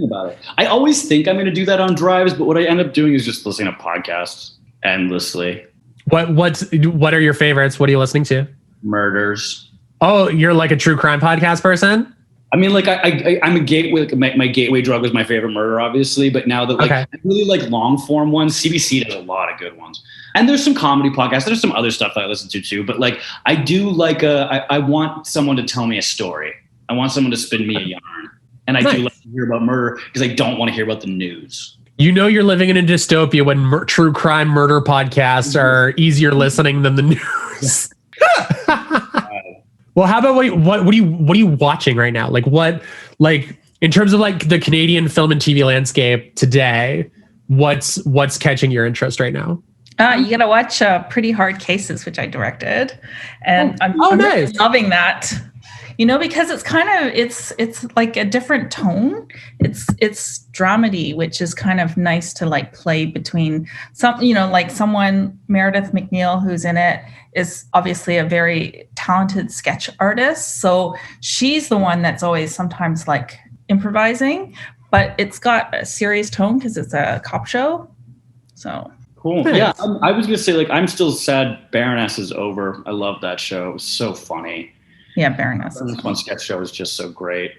About it. I always think I'm going to do that on drives, but what I end up doing is just listening to podcasts endlessly. What are your favorites? What are you listening to? Murders. Oh, you're like a true crime podcast person? I mean, like I'm a gateway. My gateway drug was my favorite murder, obviously. But now that I really like long form ones, CBC does a lot of good ones. And there's some comedy podcasts. There's some other stuff that I listen to too. But like I do like I want someone to tell me a story. I want someone to spin me a yarn. And I do like to hear about murder because I don't want to hear about the news. You're living in a dystopia when true crime murder podcasts are easier listening than the news. Well, how about what are you watching right now? Like in terms of like the Canadian film and TV landscape today, what's catching your interest right now? You gotta watch Pretty Hard Cases, which I directed, and I'm really loving that. Because it's kind of it's like a different tone. It's dramedy, which is kind of nice to like play between some. Like someone Meredith McNeil who's in it is obviously a very talented sketch artist. So she's the one that's always sometimes like improvising, but it's got a serious tone because it's a cop show. So cool. Nice. Yeah, I was gonna say, like, I'm still sad Baroness is over. I love that show. It was so funny. Yeah, Baroness. This one sketch show is just so great.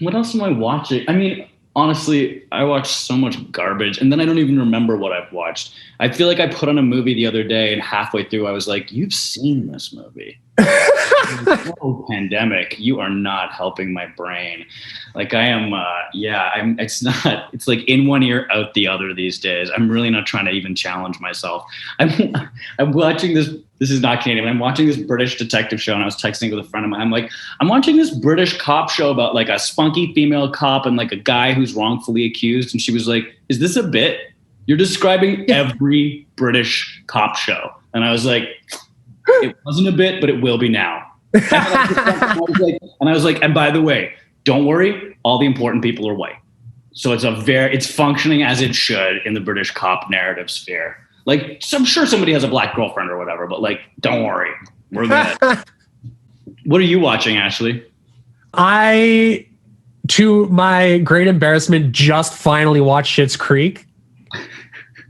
What else am I watching? I mean, honestly, I watch so much garbage, and then I don't even remember what I've watched. I feel like I put on a movie the other day, and halfway through, I was like, "You've seen this movie." Oh, pandemic, you are not helping my brain. Like I am, it's like in one ear, out the other these days. I'm really not trying to even challenge myself. I'm watching this is not Canadian, but I'm watching this British detective show, and I was texting with a friend of mine. I'm like, I'm watching this British cop show about like a spunky female cop and like a guy who's wrongfully accused. And she was like, is this a bit? You're describing every British cop show. And I was like, it wasn't a bit, but it will be now. And I was like, and by the way, don't worry, all the important people are white. So it's functioning as it should in the British cop narrative sphere. Like, I'm sure somebody has a black girlfriend or whatever, but like, don't worry, we're good. What are you watching, Ashley? I, to my great embarrassment, just finally watched Schitt's Creek.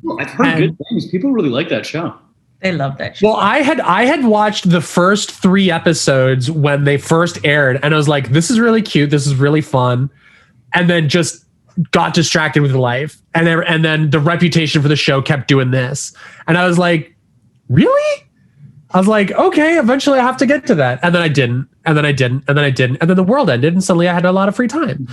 Well, I've heard good things. People really like that show. They love that show. Well, I had watched the first 3 episodes when they first aired, and I was like, this is really cute. This is really fun. And then just got distracted with life. And then the reputation for the show kept doing this. And I was like, really? I was like, okay, eventually I have to get to that. And then I didn't. And then I didn't. And then I didn't. And then the world ended. And suddenly I had a lot of free time.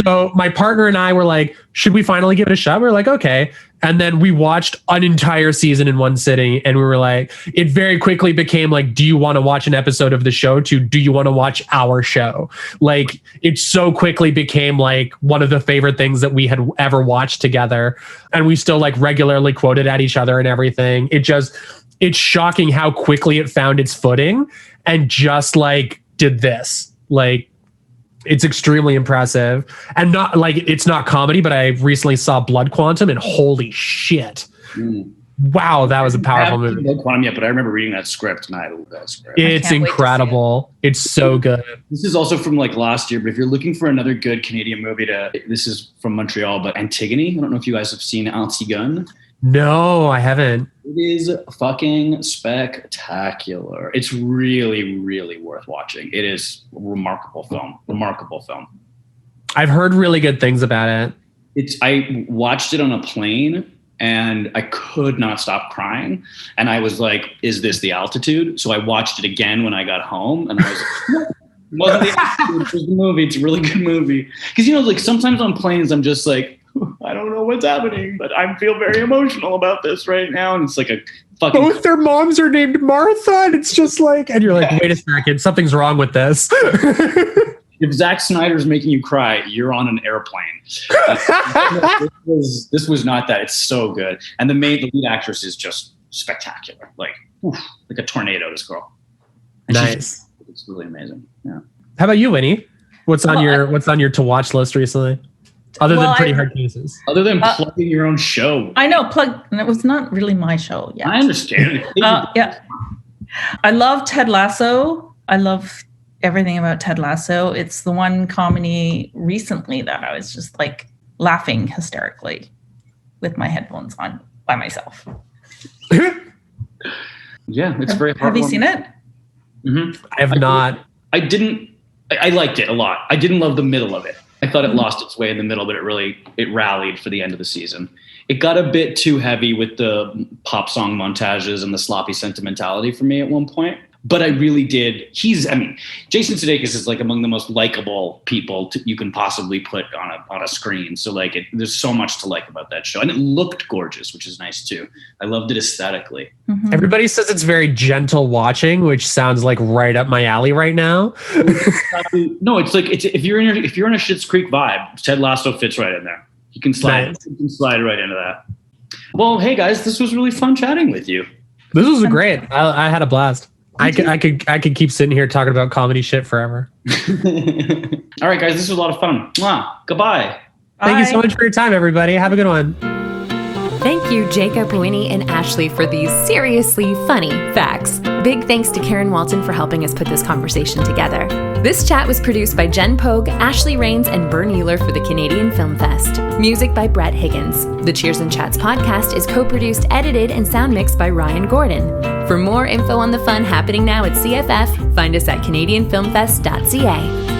So my partner and I were like, should we finally give it a shot? We were like, okay. And then we watched an entire season in one sitting. And we were like, it very quickly became like, do you want to watch an episode of the show? To do you want to watch our show? Like, it so quickly became like one of the favorite things that we had ever watched together. And we still like regularly quoted at each other and everything. It's shocking how quickly it found its footing and just like did this. Like, it's extremely impressive. And not like, it's not comedy, but I recently saw Blood Quantum and holy shit. Wow, that was a powerful movie. I haven't Blood Quantum yet, but I remember reading that script and I love that script. It's incredible. It's so good. This is also from like last year, but if you're looking for another good Canadian movie this is from Montreal, but Antigone. I don't know if you guys have seen Antigone. No, I haven't. It is fucking spectacular. It's really, really worth watching. It is a remarkable film. I've heard really good things about it. I watched it on a plane and I could not stop crying. And I was like, is this the altitude? So I watched it again when I got home and I was like, it wasn't the altitude, it was the movie. It's a really good movie. Because, you know, like sometimes on planes, I'm just like, I don't know what's happening, but I feel very emotional about this right now. And it's like a fucking... Both their moms are named Martha. And it's just like... And you're like, wait a second, something's wrong with this. If Zack Snyder's making you cry, you're on an airplane. This was not that. It's so good. And the lead actress is just spectacular. Like a tornado, this girl. And nice. It's really amazing. Yeah. How about you, Winnie? What's on your to watch list recently? Other than Pretty Hard Cases. Other than plugging your own show. I know, and it was not really my show yet. I understand. Yeah. I love Ted Lasso. I love everything about Ted Lasso. It's the one comedy recently that I was just like laughing hysterically with my headphones on by myself. Yeah, it's very hard. Have you seen it? Mm-hmm. I have not. I liked it a lot. I didn't love the middle of it. I thought it lost its way in the middle, but it rallied for the end of the season. It got a bit too heavy with the pop song montages and the sloppy sentimentality for me at one point. But I really did. Jason Sudeikis is like among the most likable people you can possibly put on a screen. So like, there's so much to like about that show, and it looked gorgeous, which is nice too. I loved it aesthetically. Mm-hmm. Everybody says it's very gentle watching, which sounds like right up my alley right now. No, it's like if you're in a Schitt's Creek vibe, Ted Lasso fits right in there. You can slide right into that. Well, hey guys, this was really fun chatting with you. This was great. I had a blast. I could keep sitting here talking about comedy shit forever. All right, guys, this was a lot of fun. Mwah. Goodbye. Thank you so much for your time, everybody. Have a good one. Thank you, Jacob, Winnie, and Ashley, for these seriously funny facts. Big thanks to Karen Walton for helping us put this conversation together. This chat was produced by Jen Pogue, Ashley Rains, and Bern Euler for the Canadian Film Fest. Music by Brett Higgins. The Cheers and Chats podcast is co-produced, edited, and sound mixed by Ryan Gordon. For more info on the fun happening now at CFF, find us at CanadianFilmFest.ca.